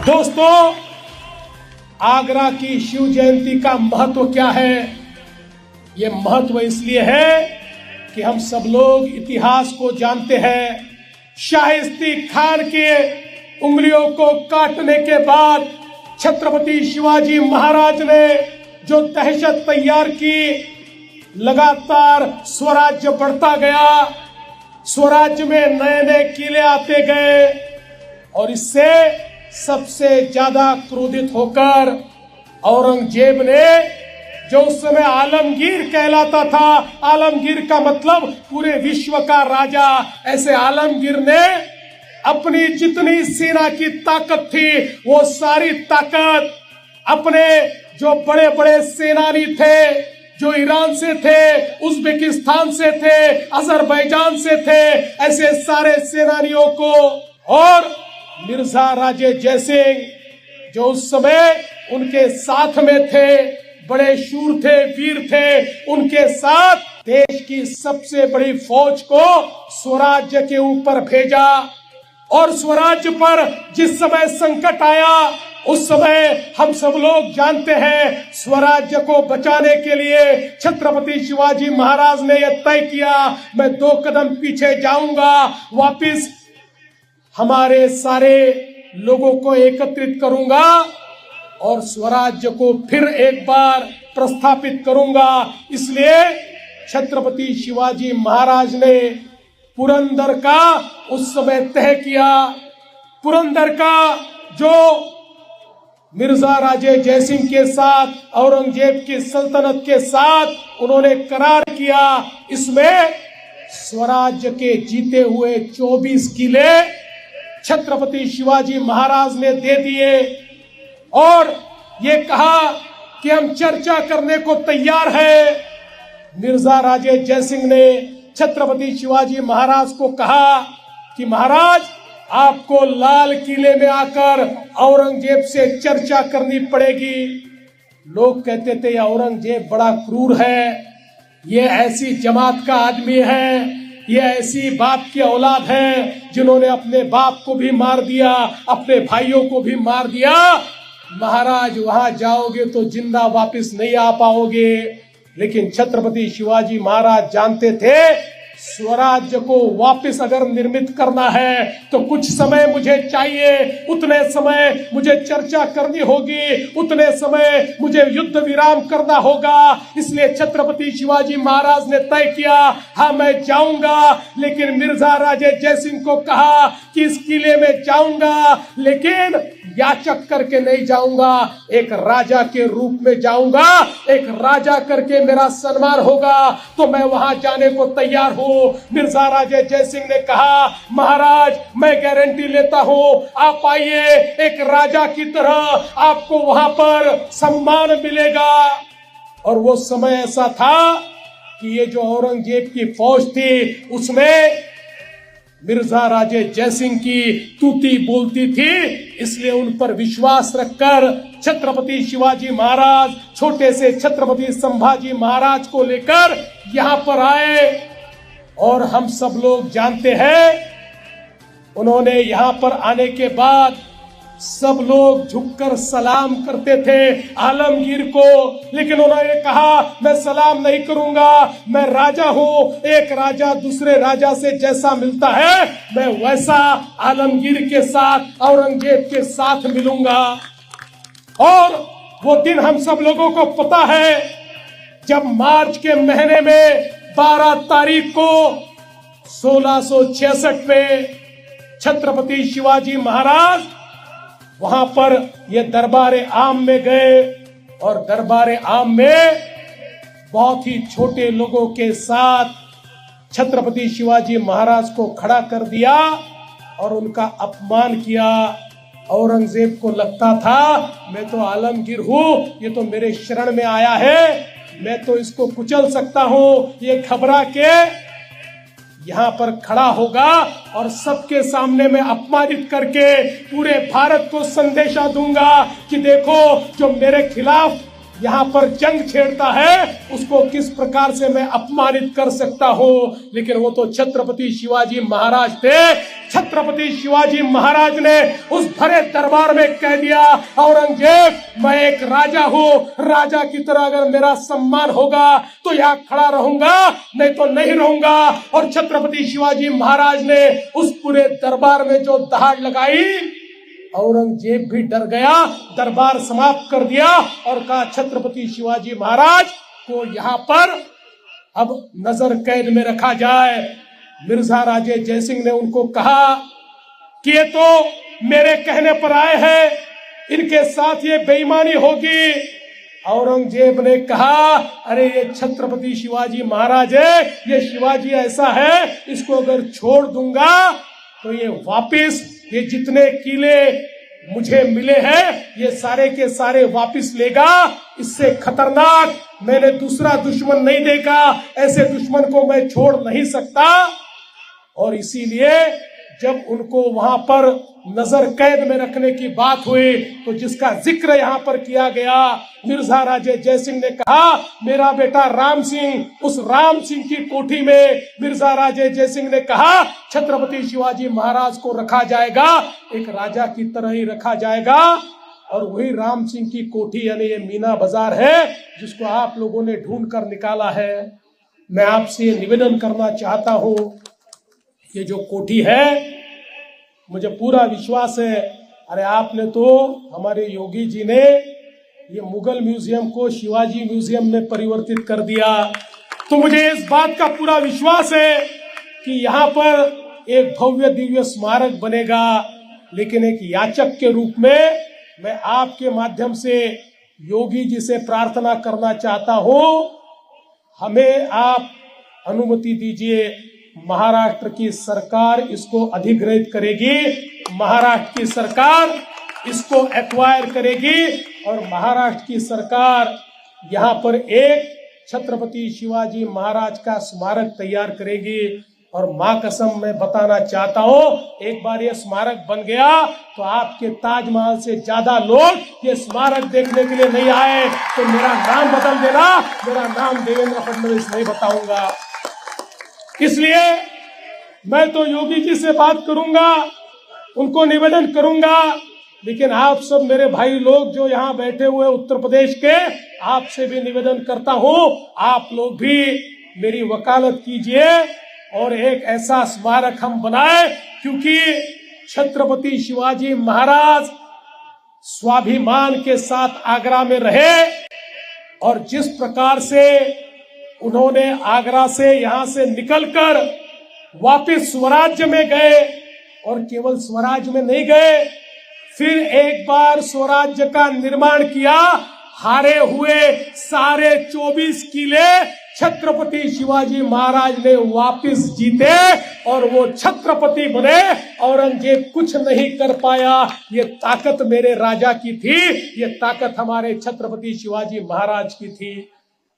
दोस्तों, आगरा की शिव जयंती का महत्व क्या है? ये महत्व इसलिए है कि हम सब लोग इतिहास को जानते हैं। शाहिस्ती खान के उंगलियों को काटने के बाद छत्रपति शिवाजी महाराज ने जो दहशत तैयार की, लगातार स्वराज्य बढ़ता गया, स्वराज्य में नए नए किले आते गए और इससे सबसे ज्यादा क्रोधित होकर औरंगजेब ने, जो उस समय आलमगीर कहलाता था, आलमगीर का मतलब पूरे विश्व का राजा, ऐसे आलमगीर ने अपनी जितनी सेना की ताकत थी वो सारी ताकत अपने जो बड़े बड़े सेनानी थे, जो ईरान से थे, उज्बेकिस्तान से थे, अजरबैजान से थे, ऐसे सारे सेनानियों को और मिर्जा राजे जयसिंह जो उस समय उनके साथ में थे, बड़े शूर थे, वीर थे, उनके साथ देश की सबसे बड़ी फौज को स्वराज्य के ऊपर भेजा। और स्वराज्य पर जिस समय संकट आया उस समय हम सब लोग जानते हैं, स्वराज्य को बचाने के लिए छत्रपति शिवाजी महाराज ने यह तय किया, मैं 2 कदम पीछे जाऊंगा, वापिस हमारे सारे लोगों को एकत्रित करूंगा और स्वराज्य को फिर एक बार प्रस्थापित करूंगा। इसलिए छत्रपति शिवाजी महाराज ने पुरंदर का उस समय तय किया। पुरंदर का जो मिर्जा राजे जयसिंह के साथ, औरंगजेब की सल्तनत के साथ उन्होंने करार किया, इसमें स्वराज्य के जीते हुए 24 किले छत्रपति शिवाजी महाराज ने दे दिए और ये कहा कि हम चर्चा करने को तैयार है। मिर्जा राजे जयसिंह ने छत्रपति शिवाजी महाराज को कहा कि महाराज, आपको लाल किले में आकर औरंगजेब से चर्चा करनी पड़ेगी। लोग कहते थे औरंगजेब बड़ा क्रूर है, ये ऐसी जमात का आदमी है, ये ऐसी बाप की औलाद है जिन्होंने अपने बाप को भी मार दिया, अपने भाइयों को भी मार दिया। महाराज, वहां जाओगे तो जिंदा वापस नहीं आ पाओगे। लेकिन छत्रपति शिवाजी महाराज जानते थे, स्वराज्य को वापस अगर निर्मित करना है तो कुछ समय मुझे चाहिए, उतने समय मुझे चर्चा करनी होगी, उतने समय मुझे युद्ध विराम करना होगा। इसलिए छत्रपति शिवाजी महाराज ने तय किया, हाँ मैं जाऊंगा, लेकिन मिर्जा राजे जयसिंह को कहा कि इस किले में जाऊंगा लेकिन याचक करके नहीं जाऊंगा, एक राजा के रूप में जाऊंगा, एक राजा करके मेरा सम्मान होगा तो मैं वहां जाने को तैयार हूं। मिर्जा राजे जयसिंह ने कहा, महाराज मैं गारंटी लेता हूं, आप आइए, एक राजा की तरह आपको वहां पर सम्मान मिलेगा। और वो समय ऐसा था कि ये जो औरंगजेब की फौज थी उसमें मिर्जा राजे जयसिंह की तूती बोलती थी, इसलिए उन पर विश्वास रखकर छत्रपति शिवाजी महाराज छोटे से छत्रपति संभाजी महाराज को लेकर यहाँ पर आए। और हम सब लोग जानते हैं, उन्होंने यहाँ पर आने के बाद सब लोग झुककर सलाम करते थे आलमगीर को, लेकिन उन्होंने कहा मैं सलाम नहीं करूंगा, मैं राजा हूं, एक राजा दूसरे राजा से जैसा मिलता है मैं वैसा आलमगीर के साथ, औरंगजेब के साथ मिलूंगा। और वो दिन हम सब लोगों को पता है, जब मार्च के महीने में 12 तारीख को 1666 में छत्रपति शिवाजी महाराज वहां पर ये दरबार आम में गए और दरबार आम में बहुत ही छोटे लोगों के साथ छत्रपति शिवाजी महाराज को खड़ा कर दिया और उनका अपमान किया। औरंगजेब को लगता था मैं तो आलमगीर हूं, ये तो मेरे शरण में आया है, मैं तो इसको कुचल सकता हूं, ये घबरा के यहाँ पर खड़ा होगा और सबके सामने मैं अपमानित करके पूरे भारत को संदेशा दूंगा कि देखो जो मेरे खिलाफ यहाँ पर जंग छेड़ता है उसको किस प्रकार से मैं अपमानित कर सकता हूँ। लेकिन वो तो छत्रपति शिवाजी महाराज थे, छत्रपति शिवाजी महाराज ने उस भरे दरबार में कह दिया, औरंगजेब मैं एक राजा हूँ, राजा की तरह अगर मेरा सम्मान होगा तो यहाँ खड़ा रहूंगा, नहीं तो नहीं रहूंगा। और छत्रपति शिवाजी महाराज ने उस पूरे दरबार में जो दहाड़ लगाई, औरंगजेब भी डर गया, दरबार समाप्त कर दिया और कहा छत्रपति शिवाजी महाराज को यहाँ पर अब नजर कैद में रखा जाए। मिर्जा राजे जयसिंह ने उनको कहा कि ये तो मेरे कहने पर आए हैं, इनके साथ ये बेईमानी होगी। औरंगजेब ने कहा अरे ये छत्रपति शिवाजी महाराज है, ये शिवाजी ऐसा है, इसको अगर छोड़ दूंगा तो ये वापिस ये जितने किले मुझे मिले हैं ये सारे के सारे वापिस लेगा। इससे खतरनाक मैंने दूसरा दुश्मन नहीं देखा, ऐसे दुश्मन को मैं छोड़ नहीं सकता। और इसीलिए जब उनको वहां पर नजर कैद में रखने की बात हुई तो जिसका जिक्र यहाँ पर किया गया, मिर्जा राजे जयसिंह ने कहा मेरा बेटा राम सिंह, उस राम सिंह की कोठी में मिर्जा राजे जयसिंह ने कहा छत्रपति शिवाजी महाराज को रखा जाएगा, एक राजा की तरह ही रखा जाएगा। और वही राम सिंह की कोठी यानी ये मीना बाजार है जिसको आप लोगों ने ढूंढ कर निकाला है। मैं आपसे निवेदन करना चाहता हूँ, ये जो कोठी है मुझे पूरा विश्वास है, अरे आपने तो हमारे योगी जी ने ये मुगल म्यूजियम को शिवाजी म्यूजियम में परिवर्तित कर दिया, तो मुझे इस बात का पूरा विश्वास है कि यहाँ पर एक भव्य दिव्य स्मारक बनेगा। लेकिन एक याचक के रूप में मैं आपके माध्यम से योगी जी से प्रार्थना करना चाहता हूँ, हमें आप अनुमति दीजिए। महाराष्ट्र की सरकार इसको अधिग्रहित करेगी, महाराष्ट्र की सरकार इसको एक्वायर करेगी और महाराष्ट्र की सरकार यहाँ पर एक छत्रपति शिवाजी महाराज का स्मारक तैयार करेगी। और माँ कसम मैं बताना चाहता हूँ, एक बार ये स्मारक बन गया तो आपके ताजमहल से ज्यादा लोग ये स्मारक देखने के लिए नहीं आए तो मेरा नाम बदल देना, मेरा नाम देवेंद्र फडणवीस नहीं बताऊंगा। इसलिए मैं तो योगी जी से बात करूंगा, उनको निवेदन करूंगा, लेकिन आप सब मेरे भाई लोग जो यहाँ बैठे हुए उत्तर प्रदेश के, आपसे भी निवेदन करता हूँ आप लोग भी मेरी वकालत कीजिए और एक ऐसा स्मारक हम बनाए, क्योंकि छत्रपति शिवाजी महाराज स्वाभिमान के साथ आगरा में रहे और जिस प्रकार से उन्होंने आगरा से यहाँ से निकलकर वापस स्वराज्य में गए और केवल स्वराज्य में नहीं गए, फिर एक बार स्वराज्य का निर्माण किया, हारे हुए सारे 24 किले छत्रपति शिवाजी महाराज ने वापस जीते और वो छत्रपति बने। औरंगजेब कुछ नहीं कर पाया, ये ताकत मेरे राजा की थी, ये ताकत हमारे छत्रपति शिवाजी महाराज की थी।